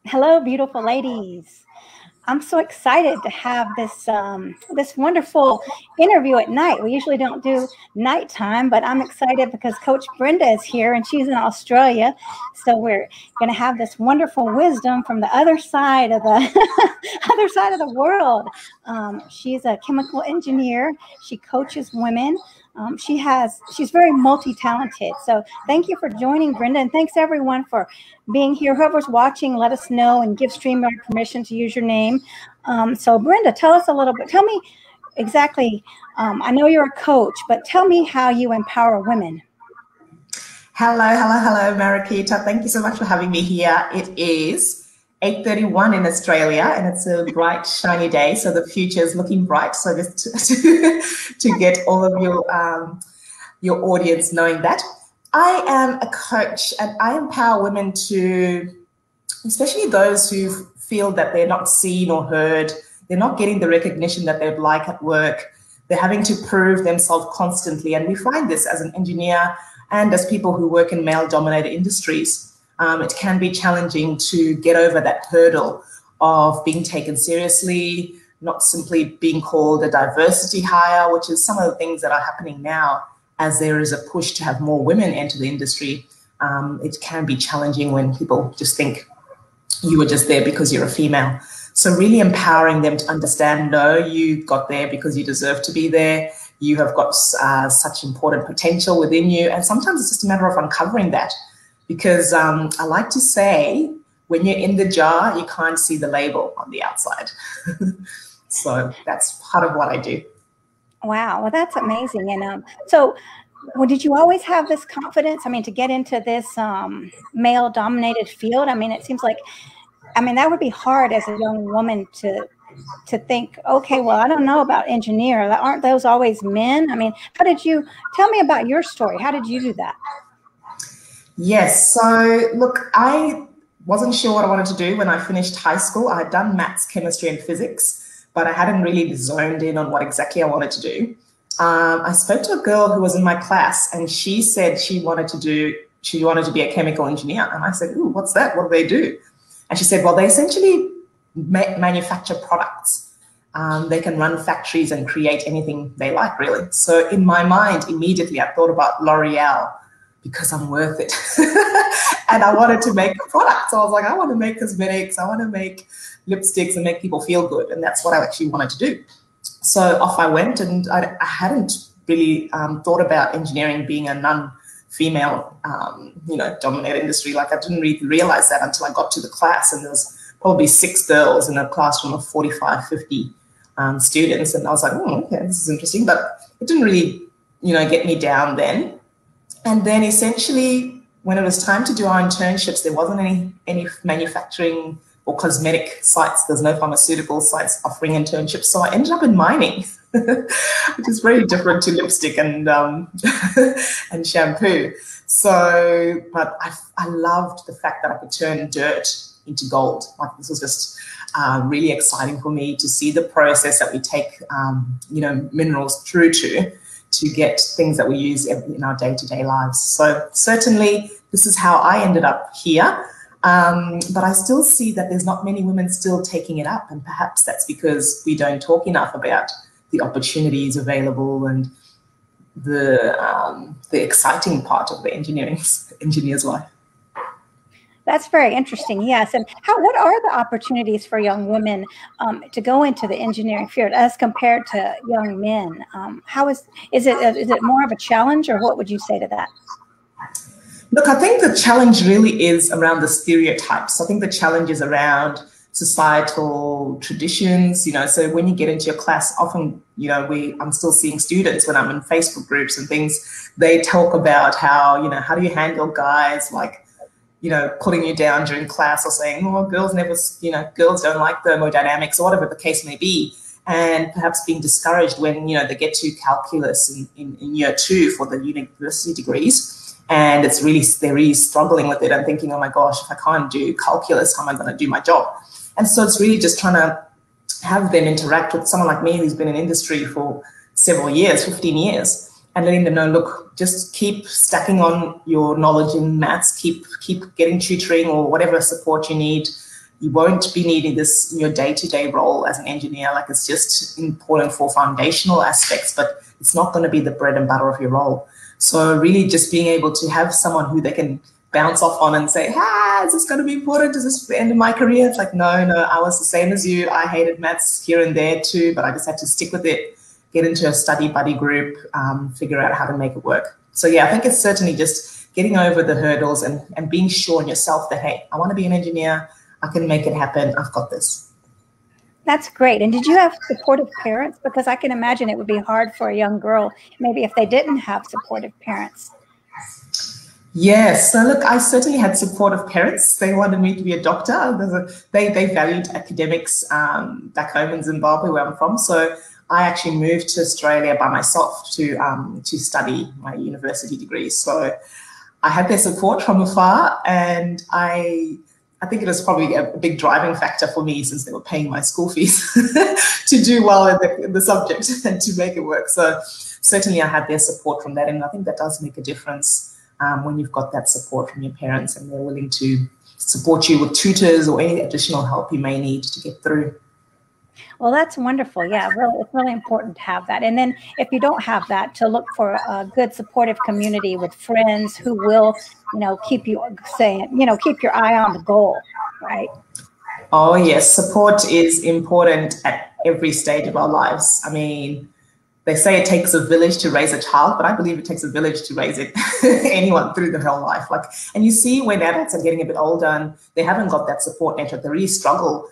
Hello, beautiful ladies. I'm so excited to have this wonderful interview at night. We usually don't do nighttime, but I'm excited because Coach Brenda is here and she's in Australia. So we're going to have this wonderful wisdom from the other side of the other side of the world. She's a chemical engineer. She coaches women. She's very multi-talented. So thank you for joining, Brenda, and thanks everyone for being here. Whoever's watching, let us know and give StreamYard permission to use your name. So Brenda, tell us a little bit. Tell me exactly. I know you're a coach, but tell me how you empower women. Hello, Marakita. Thank you so much for having me here. It is 8:31 in Australia, and it's a bright, shiny day, so the future is looking bright. So just to get all of your audience knowing that. I am a coach, and I empower women to, especially those who feel that they're not seen or heard, they're not getting the recognition that they'd like at work, they're having to prove themselves constantly. And we find this as an engineer and as people who work in male-dominated industries. It can be challenging to get over that hurdle of being taken seriously, not simply being called a diversity hire, which is some of the things that are happening now as there is a push to have more women enter the industry. It can be challenging when people just think you were just there because you're a female. So really empowering them to understand, no, you got there because you deserve to be there. You have got such important potential within you. And sometimes it's just a matter of uncovering that. Because I like to say, when you're in the jar, you can't see the label on the outside. So that's part of what I do. Wow, well, that's amazing. And so did you always have this confidence? I mean, to get into this male-dominated field? I mean, it seems like, that would be hard as a young woman to think, okay, well, I don't know about engineer. Aren't those always men? I mean, tell me about your story. How did you do that? Yes. So look, I wasn't sure what I wanted to do when I finished high school. I had done maths, chemistry, and physics, but I hadn't really zoned in on what exactly I wanted to do. I spoke to a girl who was in my class, and she said she wanted to be a chemical engineer. And I said, ooh, what's that? What do they do? And she said, well, they essentially manufacture products. They can run factories and create anything they like, really. So in my mind, immediately, I thought about L'Oreal, because I'm worth it. And I wanted to make a product. So I was like, I want to make cosmetics, I want to make lipsticks and make people feel good. And that's what I actually wanted to do. So off I went, and I hadn't really thought about engineering being a non-female, dominated industry. Like, I didn't really realize that until I got to the class, and there was probably 6 girls in a classroom of 45, 50 students. And I was like, oh, okay, this is interesting. But it didn't really, get me down then. And then essentially, when it was time to do our internships, there wasn't any manufacturing or cosmetic sites. There's no pharmaceutical sites offering internships. So I ended up in mining, which is very different to lipstick and and shampoo. So, but I loved the fact that I could turn dirt into gold. Like, this was just really exciting for me to see the process that we take, minerals through to get things that we use in our day-to-day lives. So certainly this is how I ended up here. But I still see that there's not many women still taking it up. And perhaps that's because we don't talk enough about the opportunities available and the exciting part of the engineer's life. That's very interesting. Yes. And what are the opportunities for young women to go into the engineering field as compared to young men? Is it more of a challenge, or what would you say to that? Look, I think the challenge really is around the stereotypes. I think the challenge is around societal traditions, so when you get into your class, often, I'm still seeing students when I'm in Facebook groups and things, they talk about how, how do you handle guys like, putting you down during class, or saying, oh, girls never, girls don't like thermodynamics, or whatever the case may be. And perhaps being discouraged when, they get to calculus in year 2 for the university degrees. And they're really struggling with it and thinking, oh my gosh, if I can't do calculus, how am I going to do my job? And so it's really just trying to have them interact with someone like me who's been in industry for several years, 15 years, and letting them know, look, just keep stacking on your knowledge in maths, keep getting tutoring or whatever support you need. You won't be needing this in your day-to-day role as an engineer. Like, it's just important for foundational aspects, but it's not going to be the bread and butter of your role. So really just being able to have someone who they can bounce off on and say, is this going to be important? Is this the end of my career? It's like, no, I was the same as you. I hated maths here and there too, but I just had to stick with it, get into a study buddy group, figure out how to make it work. So yeah, I think it's certainly just getting over the hurdles and being sure in yourself that, hey, I want to be an engineer. I can make it happen. I've got this. That's great. And did you have supportive parents? Because I can imagine it would be hard for a young girl, maybe if they didn't have supportive parents. Yes. So look, I certainly had supportive parents. They wanted me to be a doctor. They valued academics back home in Zimbabwe, where I'm from. So I actually moved to Australia by myself to study my university degree. So I had their support from afar, and I think it was probably a big driving factor for me, since they were paying my school fees to do well in the subject and to make it work. So certainly I had their support from that, and I think that does make a difference when you've got that support from your parents and they're willing to support you with tutors or any additional help you may need to get through. Well, that's wonderful. Yeah, really, it's really important to have that. And then if you don't have that, to look for a good supportive community with friends who will, keep you saying, keep your eye on the goal, right? Oh, yes. Support is important at every stage of our lives. I mean, they say it takes a village to raise a child, but I believe it takes a village to raise it, anyone through their whole life. And you see when adults are getting a bit older and they haven't got that support network, they really struggle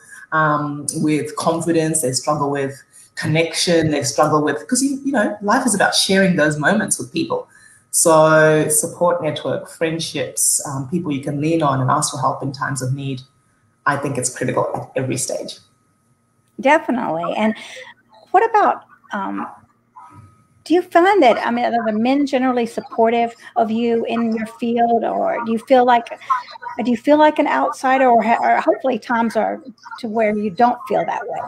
with confidence, they struggle with connection, they struggle with, because, life is about sharing those moments with people. So support network, friendships, people you can lean on and ask for help in times of need, I think it's critical at every stage. Definitely. And what about, do you find that, are the men generally supportive of you in your field, or do you feel like an outsider, or hopefully times are to where you don't feel that way?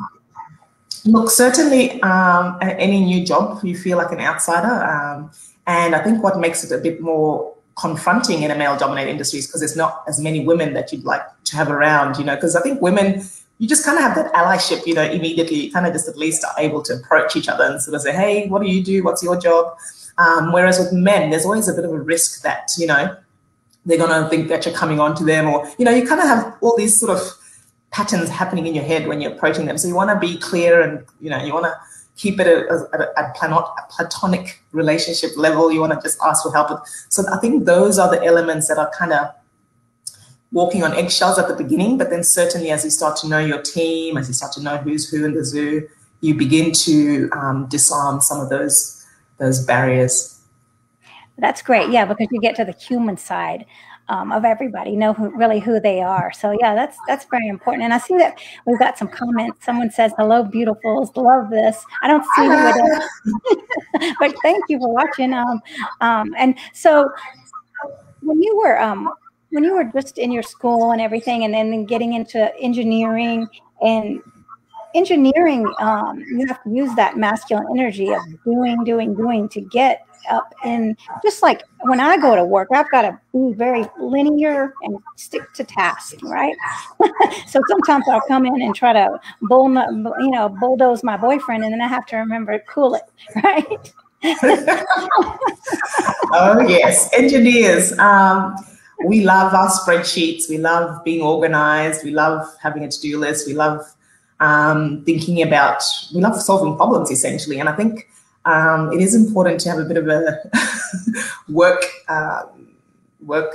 Look, certainly at any new job, you feel like an outsider. And I think what makes it a bit more confronting in a male-dominated industry is because there's not as many women that you'd like to have around, because I think women, you just kind of have that allyship, immediately. You kind of just at least are able to approach each other and sort of say, hey, what do you do? What's your job? Whereas with men, there's always a bit of a risk that, they're going to think that you're coming on to them, or, you kind of have all these sort of patterns happening in your head when you're approaching them. So you want to be clear and, you want to keep it at a platonic relationship level. You want to just ask for help. So I think those are the elements that are kind of walking on eggshells at the beginning, but then certainly as you start to know your team, as you start to know who's who in the zoo, you begin to disarm some of those barriers. That's great. Yeah, because you get to the human side of everybody, know who they are. So yeah, that's very important. And I see that we've got some comments. Someone says, hello, beautifuls, love this. I don't see who it is, but thank you for watching. And so when you were just in your school and everything, and then getting into engineering, you have to use that masculine energy of doing to get up in, just like when I go to work, I've got to be very linear and stick to task, right? So sometimes I'll come in and try to bulldoze my boyfriend, and then I have to remember to cool it, right? Oh, yes. Engineers. We love our spreadsheets. We love being organized. We love having a to-do list. We love we love solving problems, essentially. And I think it is important to have a bit of a work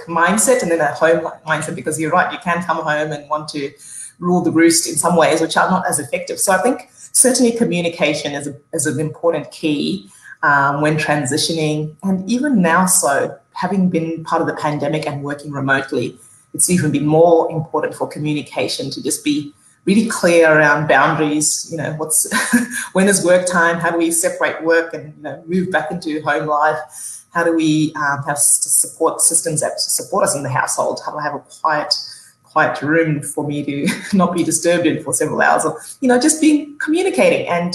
mindset and then a home mindset, because you're right, you can come home and want to rule the roost in some ways, which are not as effective. So I think certainly communication is an important key when transitioning, and even now, so having been part of the pandemic and working remotely, it's even been more important for communication to just be really clear around boundaries. When is work time? How do we separate work and move back into home life? How do we have support systems that support us in the household? How do I have a quiet room for me to not be disturbed in for several hours? Or just communicating and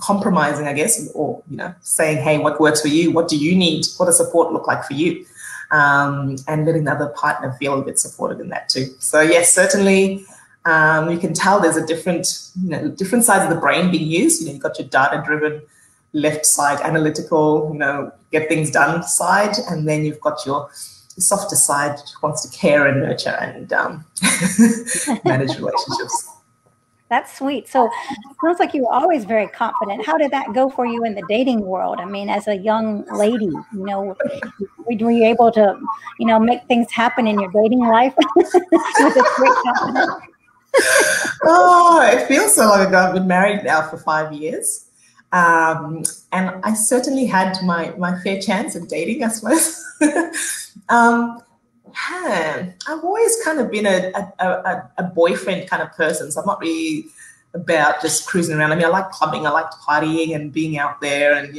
compromising, I guess, or saying, hey, what works for you? What do you need? What does support look like for you? and letting the other partner feel a bit supported in that too. So yes, certainly you can tell there's a different sides of the brain being used. You've got your data-driven left side, analytical, get things done side, and then you've got your softer side, which wants to care and nurture and manage relationships. That's sweet. So it sounds like you were always very confident. How did that go for you in the dating world? I mean, as a young lady, were you able to, make things happen in your dating life with this great confidence? Oh, it feels so long ago. I've been married now for 5 years. And I certainly had my fair chance of dating, I suppose. I've always kind of been a boyfriend kind of person, so I'm not really about just cruising around. I mean, I like clubbing, I liked partying and being out there and,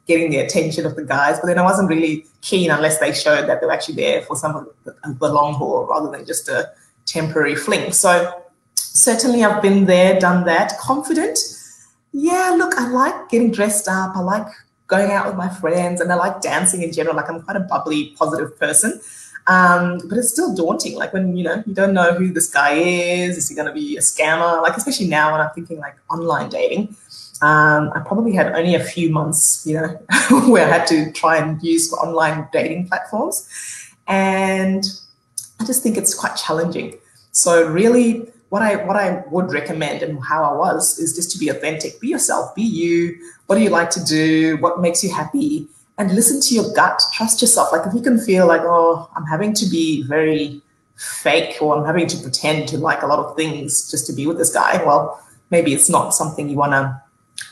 getting the attention of the guys, but then I wasn't really keen unless they showed that they were actually there for some of the long haul rather than just a temporary fling. So certainly I've been there, done that, confident. Yeah, look, I like getting dressed up. I like going out with my friends and I like dancing in general. Like I'm quite a bubbly, positive person. But it's still daunting. Like when, you don't know who this guy is he going to be a scammer? Like, especially now when I'm thinking like online dating, I probably had only a few months, where I had to try and use online dating platforms. And I just think it's quite challenging. So really what I would recommend and how I was is just to be authentic, be yourself, be you. What do you like to do? What makes you happy? And listen to your gut, trust yourself. Like if you can feel like, oh, I'm having to be very fake or I'm having to pretend to like a lot of things just to be with this guy, well, maybe it's not something you want to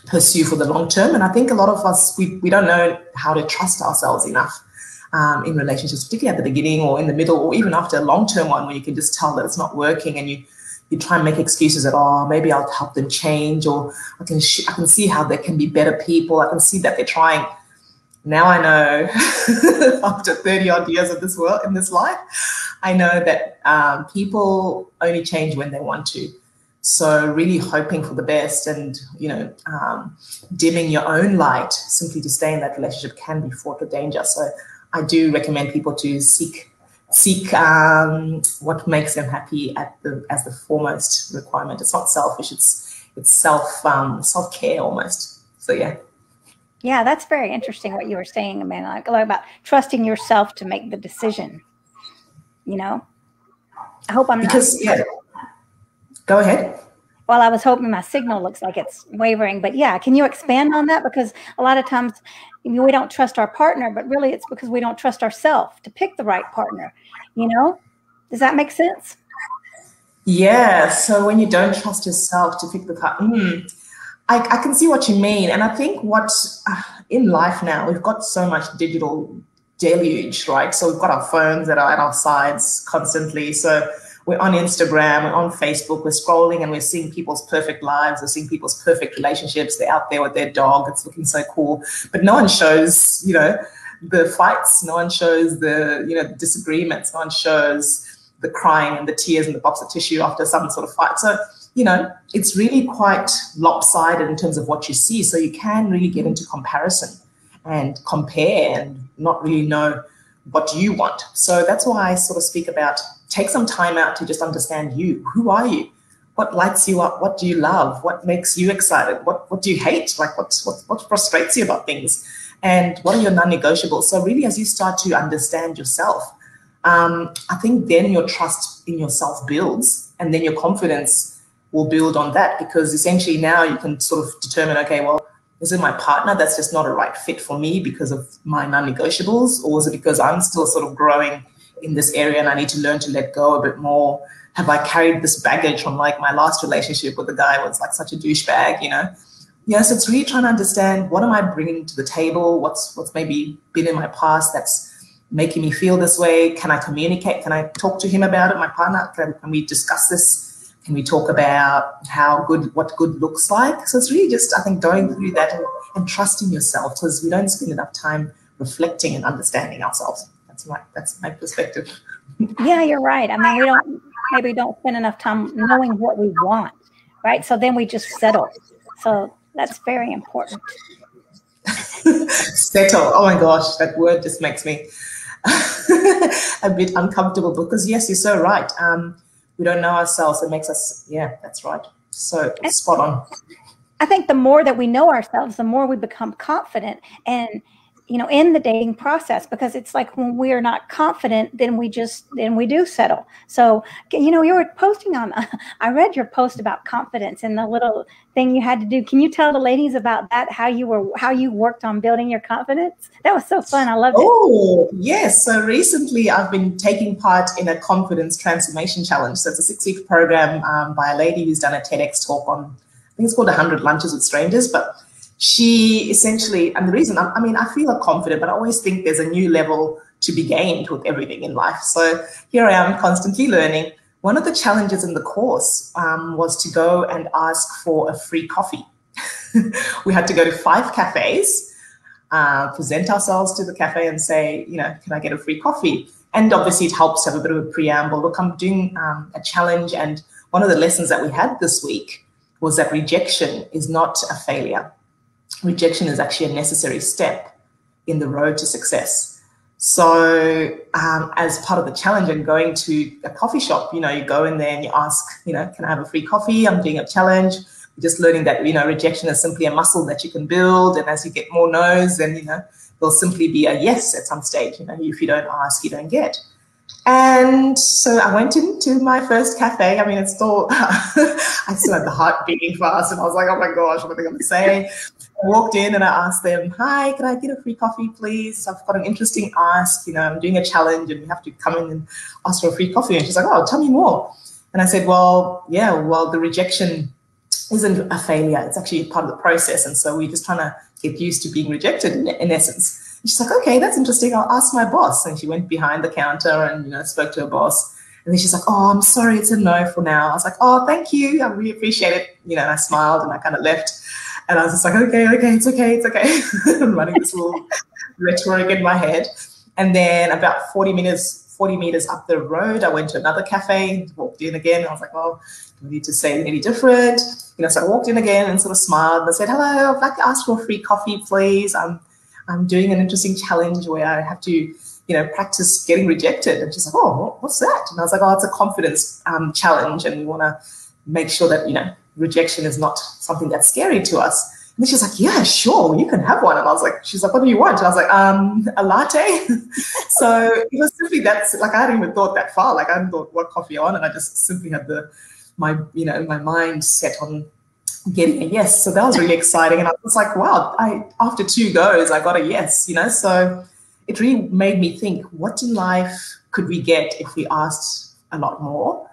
pursue for the long term. And I think a lot of us, we don't know how to trust ourselves enough in relationships, particularly at the beginning or in the middle or even after a long-term one where you can just tell that it's not working and you try and make excuses that, oh, maybe I'll help them change or I can see how they can be better people. I can see that they're trying. Now I know, after 30 odd years of this world, in this life, I know that people only change when they want to. So really hoping for the best and, dimming your own light simply to stay in that relationship can be fraught with danger. So I do recommend people to seek what makes them happy as the foremost requirement. It's not selfish, it's self-care almost. So yeah. Yeah, that's very interesting what you were saying, Amanda, like about trusting yourself to make the decision. I hope I'm not. Yeah. Go ahead. Well, I was hoping my signal looks like it's wavering, but yeah, can you expand on that? Because a lot of times we don't trust our partner, but really it's because we don't trust ourselves to pick the right partner. Does that make sense? Yeah. So when you don't trust yourself to pick the partner, I can see what you mean. And I think in life now, we've got so much digital deluge, right? So we've got our phones that are at our sides constantly. So we're on Instagram, we're on Facebook, we're scrolling and we're seeing people's perfect lives, we're seeing people's perfect relationships. They're out there with their dog. It's looking so cool. But no one shows, the fights. No one shows the disagreements. No one shows the crying and the tears and the box of tissue after some sort of fight. So, it's really quite lopsided in terms of what you see. So you can really get into comparison and compare and not really know what you want. So that's why I sort of speak about take some time out to just understand you. Who are you? What lights you up? What do you love? What makes you excited? What do you hate? Like what frustrates you about things? And what are your non-negotiables? So really, as you start to understand yourself, I think then your trust in yourself builds and then your confidence will build on that, because essentially now you can sort of determine, okay, well, is it my partner that's just not a right fit for me because of my non-negotiables, or is it because I'm still sort of growing in this area and I need to learn to let go a bit more? Have I carried this baggage from like my last relationship with the guy was like such a douchebag, Yes, it's really trying to understand what am I bringing to the table? What's maybe been in my past that's making me feel this way? Can I communicate? Can I talk to him about it? My partner, can we discuss this? Can we talk about what good looks like? So it's really just, I think, going through that and trusting yourself, because we don't spend enough time reflecting and understanding ourselves. That's my perspective. Yeah, you're right. I mean, we don't spend enough time knowing what we want, right? So then we just settle. So that's very important. Settle. Oh my gosh, that word just makes me a bit uncomfortable, because yes, you're so right. We don't know ourselves. It makes us, yeah, that's right. So spot on. I think the more that we know ourselves, the more we become confident and, in the dating process, because it's like when we are not confident, then we do settle. So, you were posting on, I read your post about confidence and the little thing you had to do. Can you tell the ladies about that? How you worked on building your confidence? That was so fun. I loved it. Oh, yes. So recently I've been taking part in a confidence transformation challenge. So it's a 6-week program by a lady who's done a TEDx talk on, I think it's called 100 Lunches with Strangers, but she essentially, and the reason, I feel confident, but I always think there's a new level to be gained with everything in life. So here I am constantly learning. One of the challenges in the course was to go and ask for a free coffee. We had to go to 5 cafes, present ourselves to the cafe and say, can I get a free coffee? And obviously it helps to have a bit of a preamble. Look, I'm doing a challenge, and one of the lessons that we had this week was that rejection is not a failure. Rejection is actually a necessary step in the road to success. So as part of the challenge and going to a coffee shop, you go in there and you ask, can I have a free coffee? I'm doing a challenge. We're just learning that, rejection is simply a muscle that you can build. And as you get more no's, then, there'll simply be a yes at some stage. If you don't ask, you don't get. And so I went into my first cafe. It's still, I still had the heart beating fast, and I was like, oh my gosh, what are they going to say? I walked in and I asked them, hi, can I get a free coffee, please? I've got an interesting ask. I'm doing a challenge and we have to come in and ask for a free coffee. And she's like, oh, tell me more. And I said, well, the rejection isn't a failure. It's actually part of the process. And so we're just trying to get used to being rejected in essence. And she's like, okay, that's interesting. I'll ask my boss. And she went behind the counter and, spoke to her boss. And then she's like, oh, I'm sorry, it's a no for now. I was like, oh, thank you. I really appreciate it. And I smiled and I kind of left. And I was just like, okay, it's okay. I'm running this little rhetoric in my head. And then about 40 meters up the road, I went to another cafe, walked in again. I was like, well, do I need to say any different? So I walked in again and sort of smiled and I said, hello, I'd like to ask for a free coffee, please. I'm doing an interesting challenge where I have to, practice getting rejected. And she's like, oh, what's that? And I was like, oh, it's a confidence challenge. And we want to make sure that, rejection is not something that's scary to us. And then she's like, yeah, sure, you can have one. And I was like, she's like, what do you want? And I was like, a latte. So it was simply that's like, I hadn't even thought that far. Like I hadn't thought what coffee I want. And I just simply had my mind set on getting a yes. So that was really exciting. And I was like, wow, after 2 goes, I got a yes, So it really made me think, what in life could we get if we asked a lot more?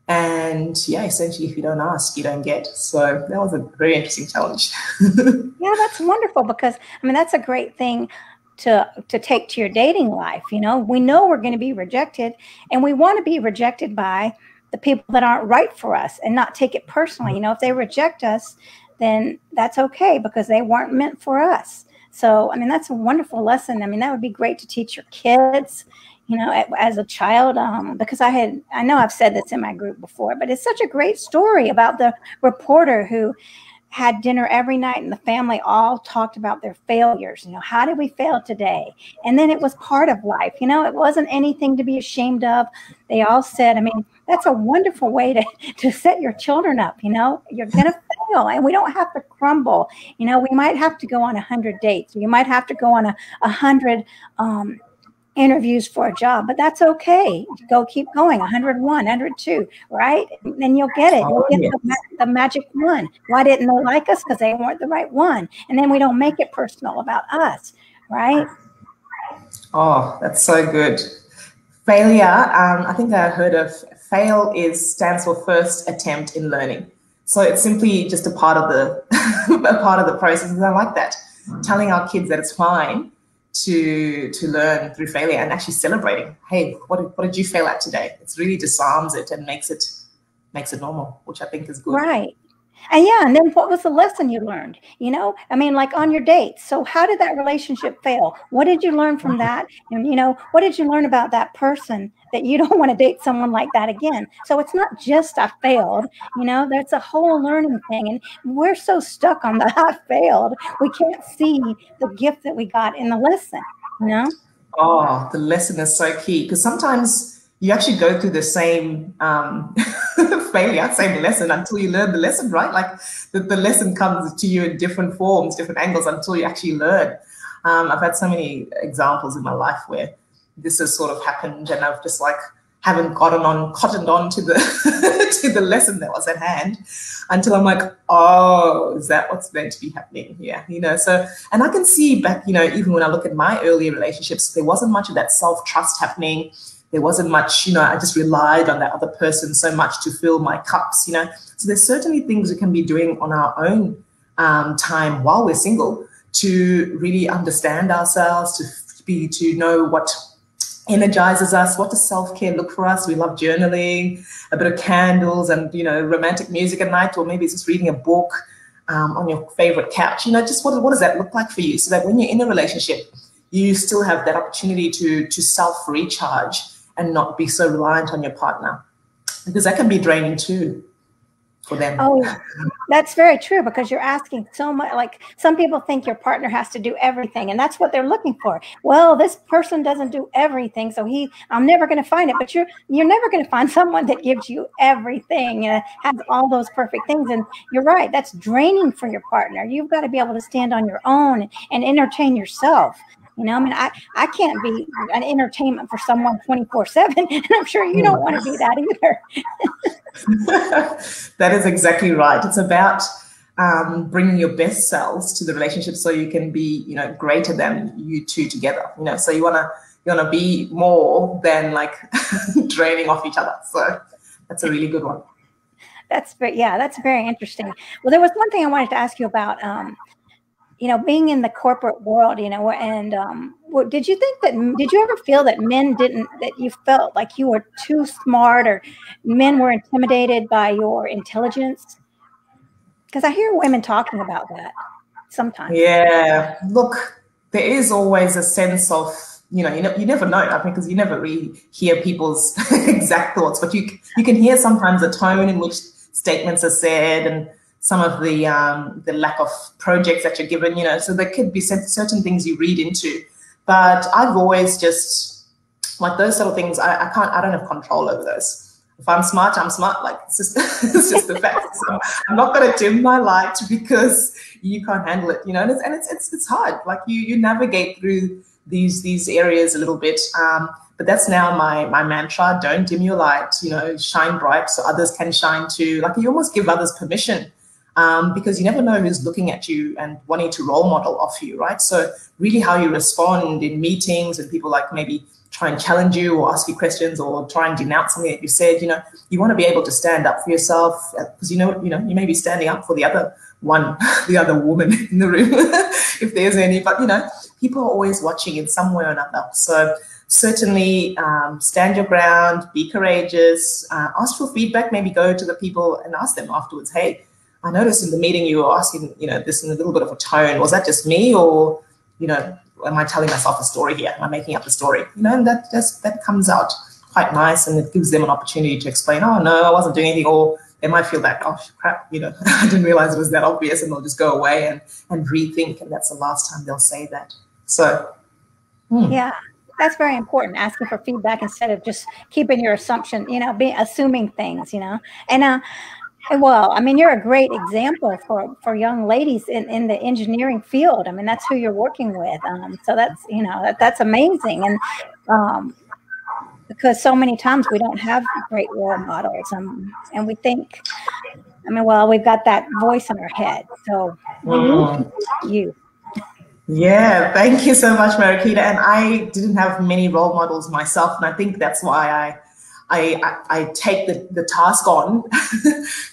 And essentially, if you don't ask, you don't get. So that was a very interesting challenge. Yeah, that's wonderful, because that's a great thing to take to your dating life. We know we're going to be rejected, and we want to be rejected by the people that aren't right for us and not take it personally. If they reject us, then that's okay, because they weren't meant for us. So, that's a wonderful lesson. That would be great to teach your kids, as a child, because I know I've said this in my group before, but it's such a great story about the reporter who had dinner every night and the family all talked about their failures. How did we fail today? And then it was part of life. It wasn't anything to be ashamed of. They all said, that's a wonderful way to set your children up. You're going to fail and we don't have to crumble. We might have to go on 100 dates. You might have to go on 100 interviews for a job, but that's okay. Keep going. 101, 102, right? And then you'll get it. You'll get the magic one. Why didn't they like us? Because they weren't the right one. And then we don't make it personal about us, right? Oh, that's so good. Failure, I think I heard of stands for first attempt in learning. So it's simply just a part of the process. And I like that. Telling our kids that it's fine to learn through failure, and actually celebrating, hey, what did you fail at today? It really disarms it and makes it normal, which I think is good. Right. And then what was the lesson you learned? Like on your dates. So how did that relationship fail? What did you learn from that? And, what did you learn about that person that you don't want to date someone like that again? So it's not just I failed, that's a whole learning thing. And we're so stuck on the I failed, we can't see the gift that we got in the lesson, Oh, the lesson is so key, because sometimes you actually go through the same failure, same lesson until you learn the lesson, right? Like the lesson comes to you in different forms, different angles until you actually learn. I've had so many examples in my life where this has sort of happened, and I've just like haven't cottoned on to the to the lesson that was at hand until I'm like, oh, is that what's meant to be happening here? You know, so, and I can see back, you know, even when I look at my earlier relationships, there wasn't much of that self-trust happening. There wasn't much, you know, I just relied on that other person so much to fill my cups, you know. So there's certainly things we can be doing on our own time while we're single to really understand ourselves, to know what energizes us, what does self-care look for us. We love journaling, a bit of candles, and, you know, romantic music at night, or maybe it's just reading a book on your favorite couch. You know, just what does that look like for you, so that when you're in a relationship, you still have that opportunity to self-recharge and not be so reliant on your partner, because that can be draining too for them. Oh, that's very true, because you're asking so much. Like, some people think your partner has to do everything, and that's what they're looking for. Well, this person doesn't do everything, so I'm never going to find it. But you're never going to find someone that gives you everything and has all those perfect things. And you're right, that's draining for your partner. You've got to be able to stand on your own and entertain yourself. You know, I mean, I can't be an entertainment for someone 24/7, and I'm sure you don't want to be that either. That is exactly right. It's about bringing your best selves to the relationship, so you can be, you know, greater than you two together. You know, so you wanna be more than like draining off each other. So that's a really good one. That's very interesting. Well, there was one thing I wanted to ask you about. You know, being in the corporate world, you know, and did you ever feel that that you felt like you were too smart, or men were intimidated by your intelligence? Because I hear women talking about that sometimes. Yeah, look, there is always a sense of, you never know, I mean, because you never really hear people's exact thoughts, but you can hear sometimes the tone in which statements are said, and some of the lack of projects that you're given, you know, so there could be certain things you read into. But I've always just, like, those sort of things, I don't have control over those. If I'm smart, I'm smart. Like, it's just the fact. So I'm not going to dim my light because you can't handle it, you know. And it's hard. Like, you navigate through these areas a little bit. But that's now my mantra: don't dim your light. You know, shine bright so others can shine too. Like, you almost give others permission. Because you never know who's looking at you and wanting to role model off you, right? So really how you respond in meetings, and people like maybe try and challenge you or ask you questions or try and denounce something that you said, you know, you want to be able to stand up for yourself, because you may be standing up for the other woman in the room, if there's any, but, you know, people are always watching in some way or another. So certainly stand your ground, be courageous, ask for feedback, maybe go to the people and ask them afterwards, hey, I noticed in the meeting you were asking, you know, this in a little bit of a tone. Was that just me, or, you know, am I telling myself a story here? Am I making up the story? You know, and that comes out quite nice, and it gives them an opportunity to explain, oh, no, I wasn't doing anything, or they might feel like, oh, crap, you know, I didn't realize it was that obvious, and they'll just go away and rethink, and that's the last time they'll say that. So, Yeah. That's very important, asking for feedback instead of just keeping your assumption, you know, assuming things, you know. And well, I mean, you're a great example for young ladies in the engineering field. I mean, that's who you're working with. So that's, you know, that's amazing. And because so many times we don't have great role models, and we think, I mean, well, we've got that voice in our head. So you. Yeah, thank you so much, Marikita. And I didn't have many role models myself, and I think that's why I take the task on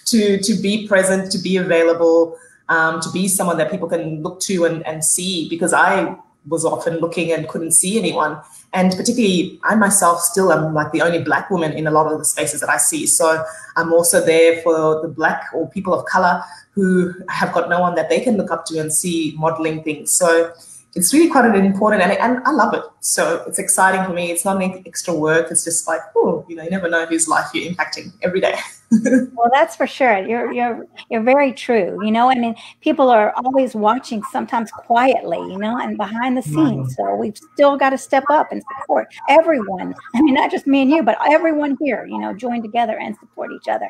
to be present, to be available, to be someone that people can look to and see, because I was often looking and couldn't see anyone. And particularly I myself still am like the only Black woman in a lot of the spaces that I see. So I'm also there for the Black or people of color who have got no one that they can look up to and see modeling things. So it's really quite an important, and I love it. So it's exciting for me. It's not any extra work. It's just like, oh, you never know whose life you're impacting every day. Well, that's for sure. You're very true. I mean, people are always watching, sometimes quietly, and behind the scenes. So we've still got to step up and support everyone. I mean, not just me and you, but everyone here, join together and support each other.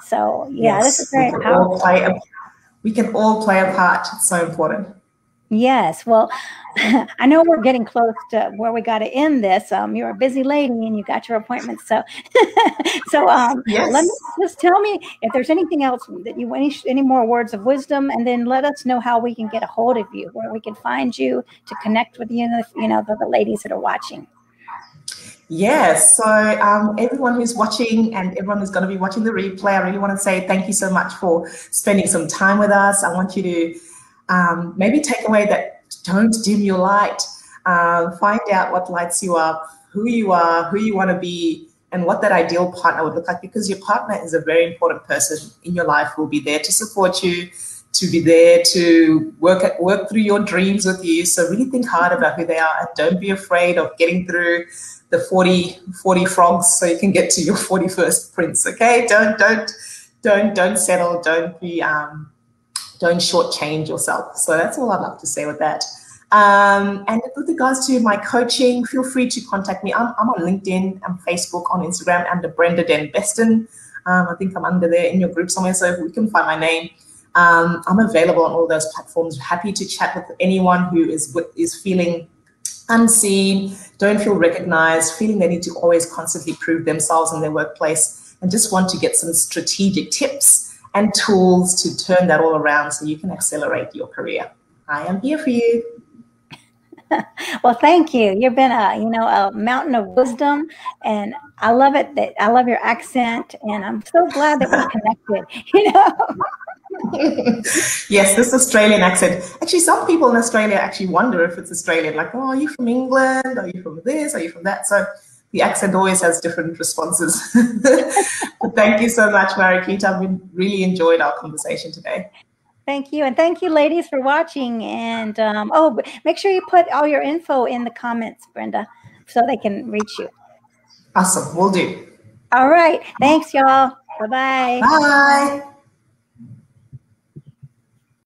So yeah, yes, this is very powerful. We can all play a part. It's so important. Yes. Well, I know we're getting close to where we got to end this. You're a busy lady and you got your appointment. So, yes. Let me just tell me if there's anything else that you any more words of wisdom, and then let us know how we can get a hold of you, where we can find you to connect with you, the ladies that are watching. Yes. So everyone who's watching and everyone who's going to be watching the replay, I really want to say thank you so much for spending some time with us. I want you to maybe take away that don't dim your light. Find out what lights you up, who you are, who you want to be, and what that ideal partner would look like, because your partner is a very important person in your life who will be there to support you, to be there to work through your dreams with you. So really think hard about who they are, and don't be afraid of getting through the 40 frogs so you can get to your 41st prince. Okay, don't settle, don't shortchange yourself. So that's all I'd love to say with that. And with regards to my coaching, feel free to contact me. I'm on LinkedIn, I'm Facebook, on Instagram under Brenda Denbesten. I think I'm under there in your group somewhere, so we can find my name. I'm available on all those platforms. Happy to chat with anyone who is feeling unseen, don't feel recognized, feeling they need to always constantly prove themselves in their workplace, and just want to get some strategic tips and tools to turn that all around so you can accelerate your career. I am here for you. Well, thank you. You've been a mountain of wisdom, and I love it. I love your accent, and I'm so glad that we're connected. Yes, this Australian accent. Actually, some people in Australia actually wonder if it's Australian. Like, oh, are you from England? Are you from this? Are you from that? So the accent always has different responses. But thank you so much, Marikita. We really enjoyed our conversation today. Thank you. And thank you, ladies, for watching. And make sure you put all your info in the comments, Brenda, so they can reach you. Awesome. Will do. All right. Thanks, y'all. Bye-bye. Bye.